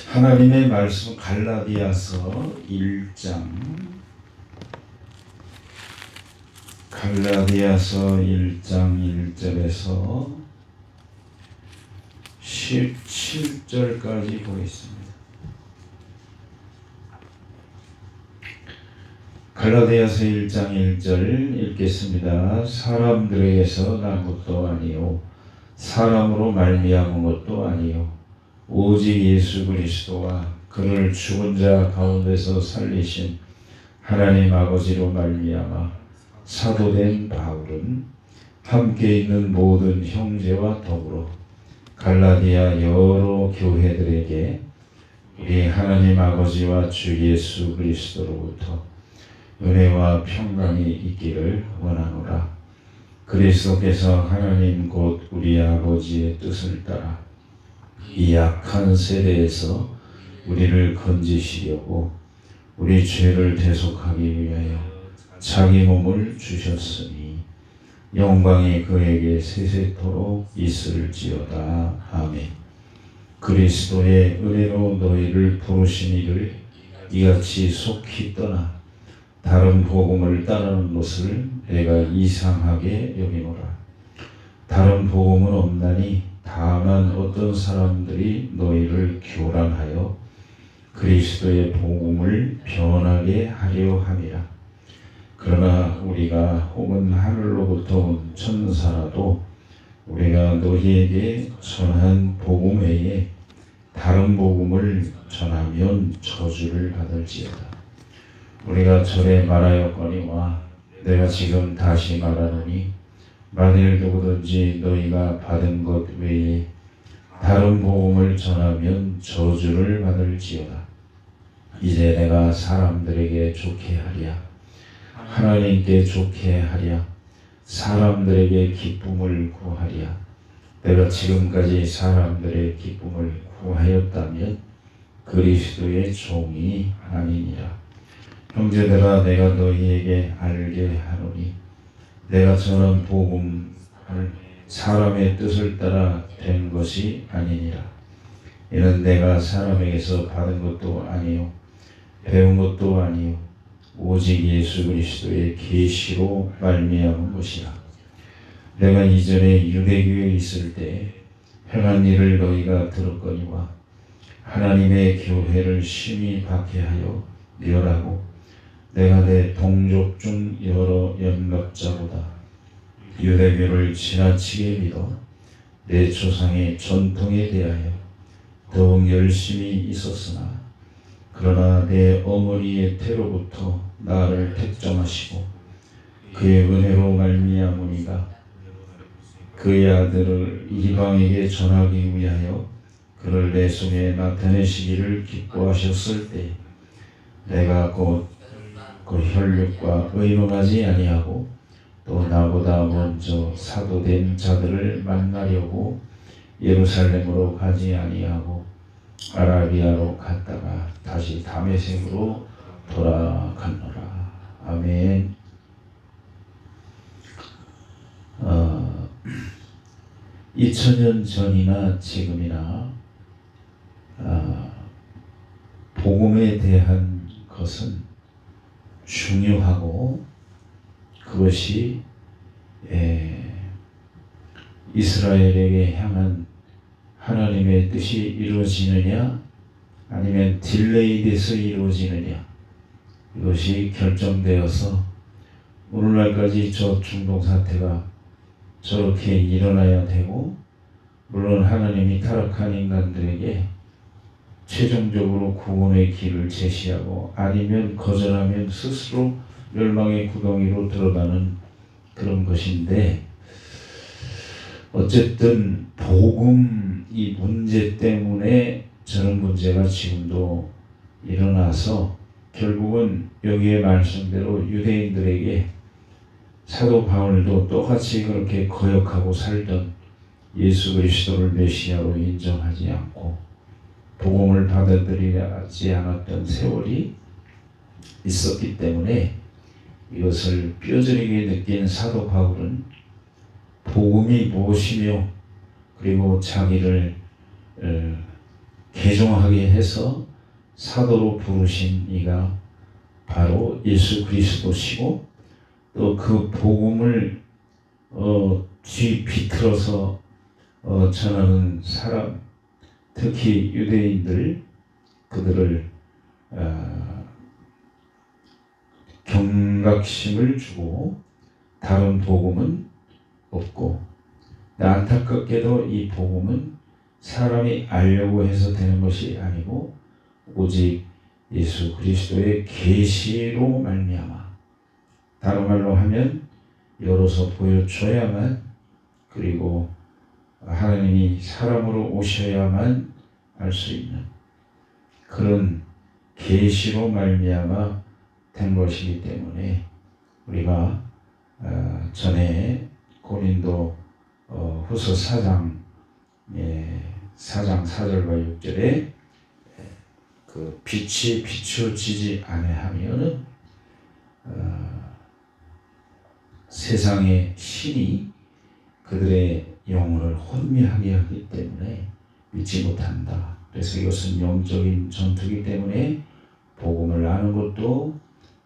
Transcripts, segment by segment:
하나님의 말씀 갈라디아서 1장 1절에서 17절까지 보겠습니다. 갈라디아서 1장 1절 읽겠습니다. 사람들에게서 난 것도 아니요 사람으로 말미암은 것도 아니요 오직 예수 그리스도와 그를 죽은 자 가운데서 살리신 하나님 아버지로 말미암아 사도된 바울은 함께 있는 모든 형제와 더불어 갈라디아 여러 교회들에게 우리 하나님 아버지와 주 예수 그리스도로부터 은혜와 평강이 있기를 원하노라. 그리스도께서 하나님 곧 우리 아버지의 뜻을 따라 이 약한 세대에서 우리를 건지시려고 우리 죄를 대속하기 위하여 자기 몸을 주셨으니 영광이 그에게 세세토록 있을지어다. 아멘. 그리스도의 은혜로 너희를 부르신 이를 이같이 속히 떠나 다른 복음을 따르는 것을 내가 이상하게 여기노라. 다른 복음은 없나니 다만 어떤 사람들이 너희를 교란하여 그리스도의 복음을 변하게 하려 함이라. 그러나 우리가 혹은 하늘로부터 온 천사라도 우리가 너희에게 전한 복음 외에 다른 복음을 전하면 저주를 받을지어다. 우리가 전에 말하였거니와 내가 지금 다시 말하노니 만일 누구든지 너희가 받은 것 외에 다른 복음을 전하면 저주를 받을지어다. 이제 내가 사람들에게 좋게 하랴 하나님께 좋게 하랴 사람들에게 기쁨을 구하랴. 내가 지금까지 사람들의 기쁨을 구하였다면 그리스도의 종이 아니니라. 형제들아, 내가 너희에게 알게 하노니 내가 전한 복음을 사람의 뜻을 따라 된 것이 아니니라. 이는 내가 사람에게서 받은 것도 아니요 배운 것도 아니요 오직 예수 그리스도의 계시로 말미암은 것이라. 내가 이전에 유대교에 있을 때 행한 일을 너희가 들었거니와 하나님의 교회를 심히 박해하여 멸하고 내가 내 동족 중 여러 연락자보다 유대교를 지나치게 믿어 내 조상의 전통에 대하여 더욱 열심히 있었으나 그러나 내 어머니의 태로부터 나를 택정하시고 그의 은혜로 말미암으니가 그의 아들을 이방에게 전하기 위하여 그를 내 손에 나타내시기를 기뻐하셨을 때 내가 곧 그 혈육과 의논하지 아니하고 또 나보다 먼저 사도된 자들을 만나려고 예루살렘으로 가지 아니하고 아라비아로 갔다가 다시 다메섹으로 돌아갔노라. 아멘. 2000년 전이나 지금이나 복음에 대한 것은 중요하고 그것이 이스라엘에게 향한 하나님의 뜻이 이루어지느냐 아니면 딜레이돼서 이루어지느냐 이것이 결정되어서 오늘날까지 저 중동 사태가 저렇게 일어나야 되고 물론 하나님이 타락한 인간들에게 최종적으로 구원의 길을 제시하고 아니면 거절하면 스스로 멸망의 구덩이로 들어가는 그런 것인데 어쨌든 복음 이 문제 때문에 저런 문제가 지금도 일어나서 결국은 여기에 말씀대로 유대인들에게 사도 바울도 똑같이 그렇게 거역하고 살던 예수 그리스도를 메시아로 인정하지 않고 복음을 받아들이지 않았던 세월이 있었기 때문에 이것을 뼈저리게 느낀 사도 바울은 복음이 무엇이며 그리고 자기를 대종하게 해서 사도로 부르신 이가 바로 예수 그리스도시고, 또 그 복음을 뒤 비틀어서 전하는 사람, 특히 유대인들, 그들을 경각심을 주고 다른 복음은 없고, 안타깝게도 이 복음은 사람이 알려고 해서 되는 것이 아니고 오직 예수 그리스도의 계시로 말미암아, 다른 말로 하면 열어서 보여줘야만, 그리고 하나님이 사람으로 오셔야만 알 수 있는 그런 계시로 말미암아 된 것이기 때문에, 우리가 전에 고린도 후서 4장 4절과 6절에 그 빛이 비추어지지 아니하면은 세상의 신이 그들의 영혼을 혼미하게 하기 때문에 믿지 못한다. 그래서 이것은 영적인 전투이기 때문에 복음을 아는 것도,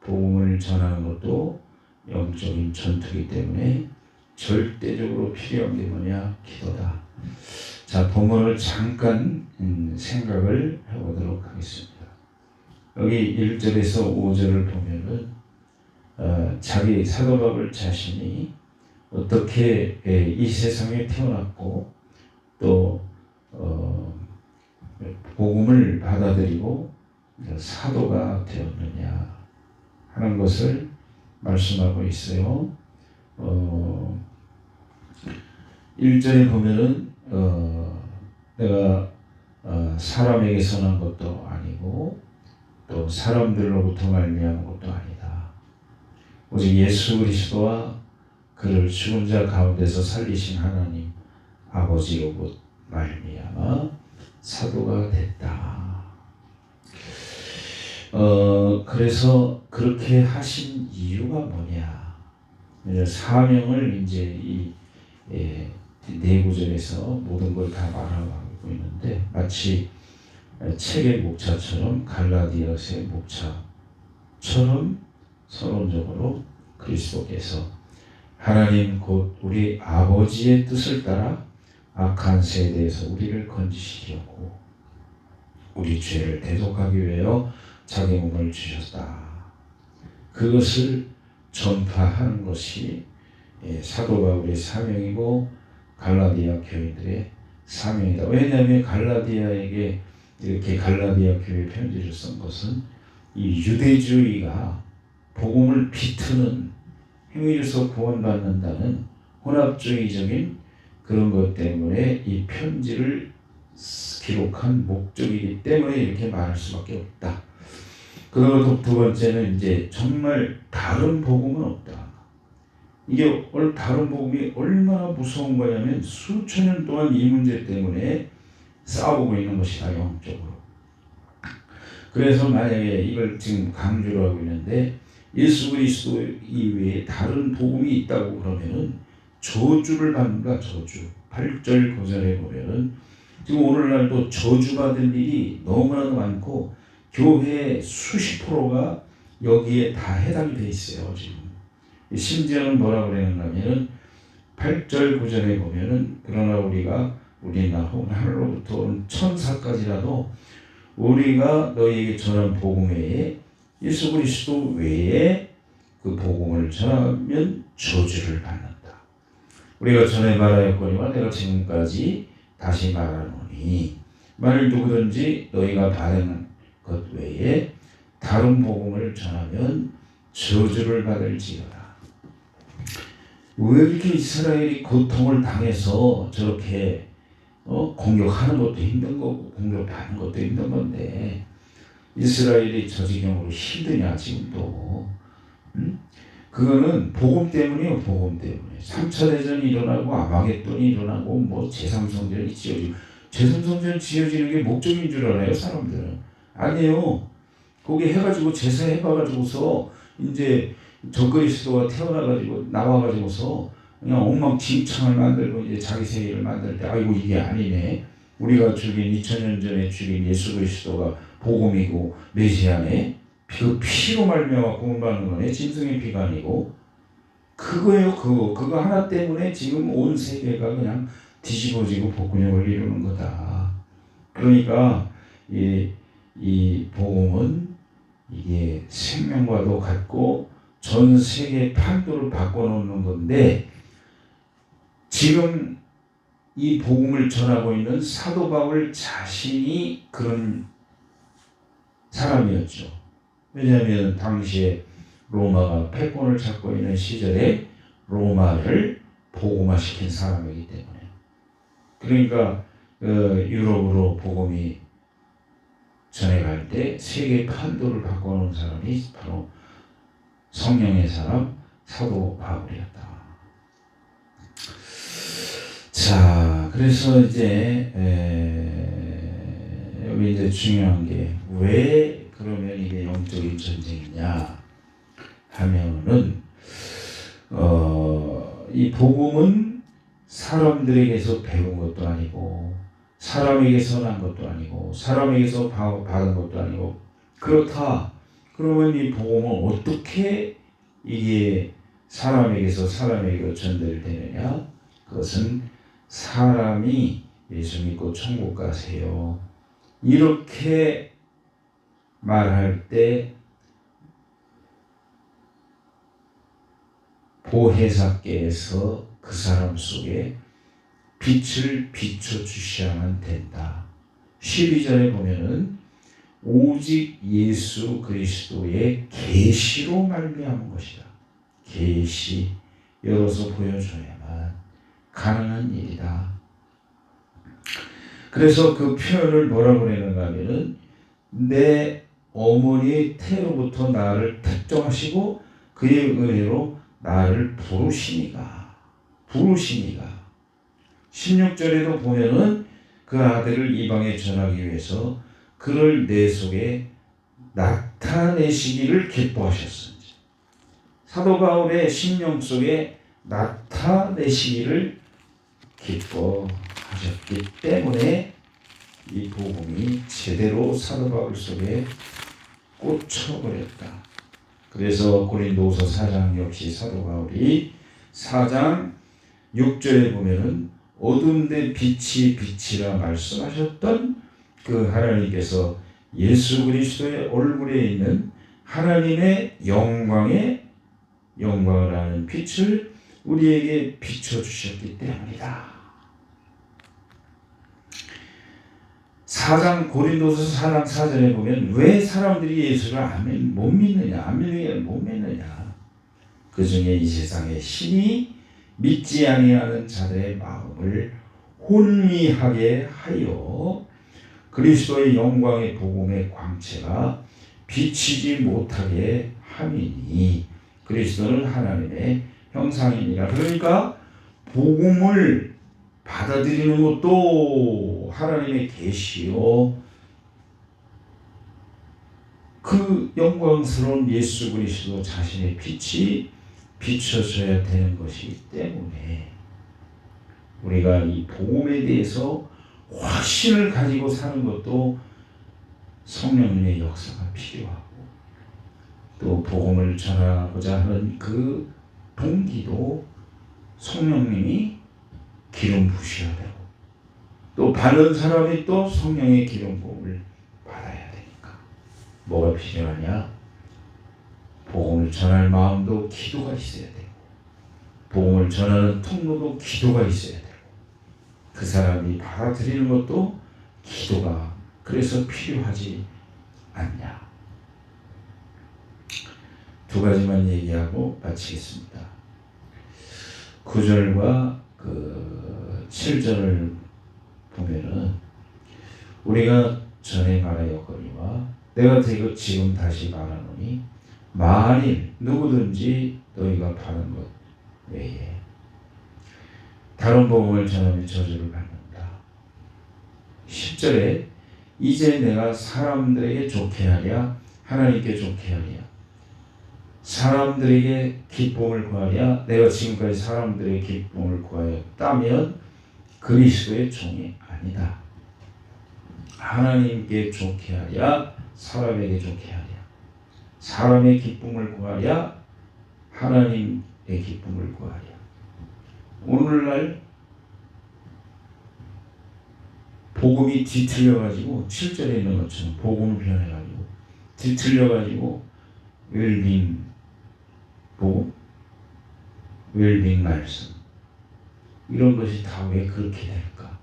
복음을 전하는 것도 영적인 전투이기 때문에 절대적으로 필요한 게 뭐냐? 기도다. 자, 본문을 잠깐 생각을 해보도록 하겠습니다. 여기 1절에서 5절을 보면은 자기 사도 바울 자신이 어떻게 이 세상에 태어났고 또 복음을 받아들이고 사도가 되었느냐 하는 것을 말씀하고 있어요. 1절에 보면은 내가 사람에게서 난 것도 아니고 또 사람들로부터 말미암은 것도 아니다. 오직 예수 그리스도와 그를 죽은 자 가운데서 살리신 하나님 아버지로부터 말미암아 사도가 됐다. 그래서 그렇게 하신 이유가 뭐냐? 사명을 이제 이 네 구절에서 모든 걸 다 말하고 있는데, 마치 책의 목차처럼, 갈라디아서의 목차처럼 서론적으로 그리스도께서 하나님 곧 우리 아버지의 뜻을 따라 악한 세대에서 우리를 건지시려고 우리 죄를 대속하기 위하여 자기 몸을 주셨다. 그것을 전파하는 것이 사도 바울의 사명이고 갈라디아 교인들의 사명이다. 왜냐하면 갈라디아에게 이렇게 갈라디아 교회 편지를 쓴 것은 이 유대주의가 복음을 비트는, 행위로서 구원받는다는 혼합주의적인 그런 것 때문에 이 편지를 기록한 목적이기 때문에 이렇게 말할 수밖에 없다. 그리고 두 번째는 이제 정말 다른 복음은 없다. 이게 다른 복음이 얼마나 무서운 거냐면 수천 년 동안 이 문제 때문에 싸우고 있는 것이다, 영적으로. 그래서 만약에 이걸 지금 강조를 하고 있는데 예수 그리스도 이외에 다른 복음이 있다고 그러면은 저주를 받는다. 저주. 8절 9절에 보면은 지금 오늘날도 저주받을 일이 너무나도 많고 교회 수십 프로가 여기에 다 해당이 돼 있어요. 지금 심지어는 뭐라고 그러냐면은 8절 9절에 보면은 그러나 우리나 혹은 하늘로부터 온 천사까지라도 우리가 너희에게 전한 복음 외에 예수 그리스도 외에 그 복음을 전하면 저주를 받는다. 우리가 전에 말하였거니와 내가 지금까지 다시 말하노니 만일 누구든지 너희가 받은 것 외에 다른 복음을 전하면 저주를 받을지어다. 왜 이렇게 이스라엘이 고통을 당해서 저렇게 공격하는 것도 힘든 거고 공격받는 것도 힘든 건데 이스라엘이 저 지경으로 힘드냐 지금도? 그거는 복음 때문이에요. 복음 때문에. 3차 대전이 일어나고 아마겟돈이 일어나고 뭐 제3성전이 지어지고, 제3성전 지어지는 게 목적인 줄 알아요 사람들은. 아니에요. 거기 해가지고 제사해봐가지고서 이제 적그리스도가 태어나가지고 나와가지고서 그냥 엉망진창을 만들고 이제 자기 세계를 만들 때 아이고 이게 아니네. 우리가 죽인 2000년 전에 죽인 예수 그리스도가 복음이고 메시아네. 그 피로 말미암아 구원받는 거네. 짐승의 피가 아니고. 그거예요. 그거 하나 때문에 지금 온 세계가 그냥 뒤집어지고 복근형을 이루는 거다. 그러니까 이 복음은 이게 생명과도 같고 전 세계 판도를 바꿔놓는 건데, 지금 이 복음을 전하고 있는 사도 바울 자신이 그런 사람이었죠. 왜냐하면 당시에 로마가 패권을 잡고 있는 시절에 로마를 복음화시킨 사람이기 때문에. 그러니까 유럽으로 복음이 전해갈 때 세계 판도를 바꿔놓은 사람이 바로 성령의 사람 사도 바울이었다. 자, 그래서 이제 여기 이제 중요한 게 왜 그러면 이게 영적인 전쟁이냐 하면은 이 복음은 사람들에게서 배운 것도 아니고 사람에게서 난 것도 아니고 사람에게서 받은 것도 아니고. 그렇다 그러면 이 복음은 어떻게 이게 사람에게서 사람에게로 전달되느냐? 그것은 사람이 예수 믿고 천국 가세요 이렇게 말할 때 보혜사께서 그 사람 속에 빛을 비춰주셔야만 된다. 12절에 보면은 오직 예수 그리스도의 계시로 말미암은 것이다. 계시 열어서 보여줘야만 가능한 일이다. 그래서 그 표현을 뭐라고 그러는가 하면은 내 어머니의 태로부터 나를 택정하시고 그의 은혜로 나를 부르시니가. 16절에도 보면은 그 아들을 이방에 전하기 위해서 그를 내 속에 나타내시기를 기뻐하셨습니다. 사도 바울의 심령 속에 나타내시기를 기뻐하셨기 때문에 이 복음이 제대로 사도 바울 속에 꽂혀버렸다. 그래서 고린도후서 4장 역시 사도 바울이 4장 6절에 보면은 어두운데 빛이 빛이라 말씀하셨던 그 하나님께서 예수 그리스도의 얼굴에 있는 하나님의 영광을 하는 빛을 우리에게 비춰주셨기 때문이다. 4장 고린도서 4장 4절에 보면 왜 사람들이 예수를 못 믿느냐, 못 믿느냐. 그 중에 이 세상의 신이 믿지 아니하는 자들의 마음을 혼미하게 하여 그리스도의 영광의 복음의 광채가 비치지 못하게 함이니 그리스도는 하나님의 형상이니라. 그러니까 복음을 받아들이는 것도 하나님의 계시요 그 영광스러운 예수 그리스도 자신의 빛이 비춰져야 되는 것이기 때문에 우리가 이 복음에 대해서 확신을 가지고 사는 것도 성령님의 역사가 필요하고 또 복음을 전하고자 하는 그 동기도 성령님이 기름 부으셔야 되고 또 받는 사람이 또 성령의 기름 부음을 받아야 되니까 뭐가 필요하냐? 복음을 전할 마음도 기도가 있어야 되고 복음을 전하는 통로도 기도가 있어야 되고 그 사람이 받아들이는 것도 기도가 그래서 필요하지 않냐. 두 가지만 얘기하고 마치겠습니다. 9절과 그 7절을 보면은 우리가 전에 말하였거니와 내가 지금 다시 말하노니 만일 누구든지 너희가 파는 것 외에 다른 복음을 전하면 저주를 받는다. 10절에 이제 내가 사람들에게 좋게 하랴 하나님께 좋게 하랴 사람들에게 기쁨을 구하랴 내가 지금까지 사람들의 기쁨을 구하였다면 그리스도의 종이 아니다. 하나님께 좋게 하랴 사람에게 좋게 하랴. 사람의 기쁨을 구하랴 하나님의 기쁨을 구하랴. 오늘날 복음이 뒤틀려가지고 7절에 있는 것처럼 복음을 변해가지고 뒤틀려가지고 웰빙 복음, 웰빙 말씀 이런 것이 다 왜 그렇게 될까?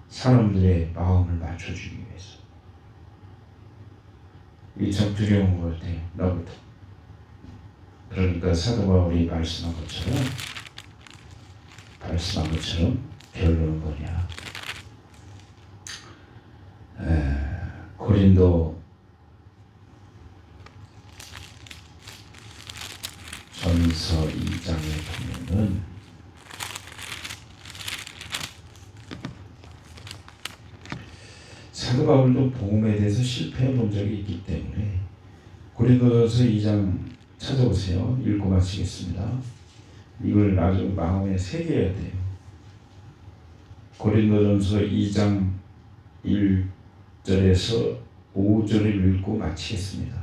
사람들의 마음을 맞춰주기 위해서. 이 참 두려운 것 같아요. 나부터. 그러니까 사도 바울이 말씀한 것처럼 결론은 뭐냐? 고린도 전서 2장에 보면은 사도 바울도 복음에 대해서 실패해 본 적이 있기 때문에 고린도전서 2장 찾아보세요. 읽고 마치겠습니다. 이걸 아주 마음에 새겨야 돼요. 고린도전서 2장 1절에서 5절을 읽고 마치겠습니다.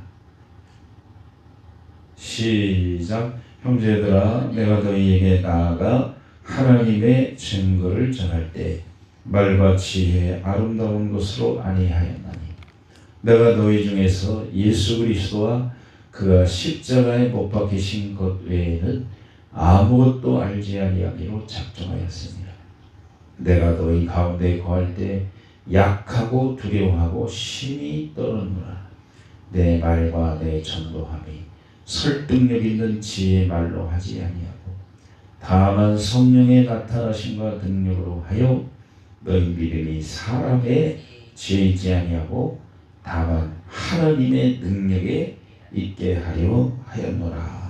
시작. 형제들아, 내가 너희에게 나아가 하나님의 증거를 전할 때 말과 지혜 아름다운 것으로 아니하였나니 내가 너희 중에서 예수 그리스도와 그가 십자가에 못 박히신 것 외에는 아무것도 알지 아니하기로 작정하였습니다. 내가 너희 가운데 거할 때 약하고 두려워하고 심히 떨었노라. 내 말과 내 전도함이 설득력 있는 지혜의 말로 하지 아니하고 다만 성령의 나타나심과 능력으로 하여 너희 믿음이 사람의 지혜이지 아니하고 다만 하나님의 능력에 있게 하려 하였노라.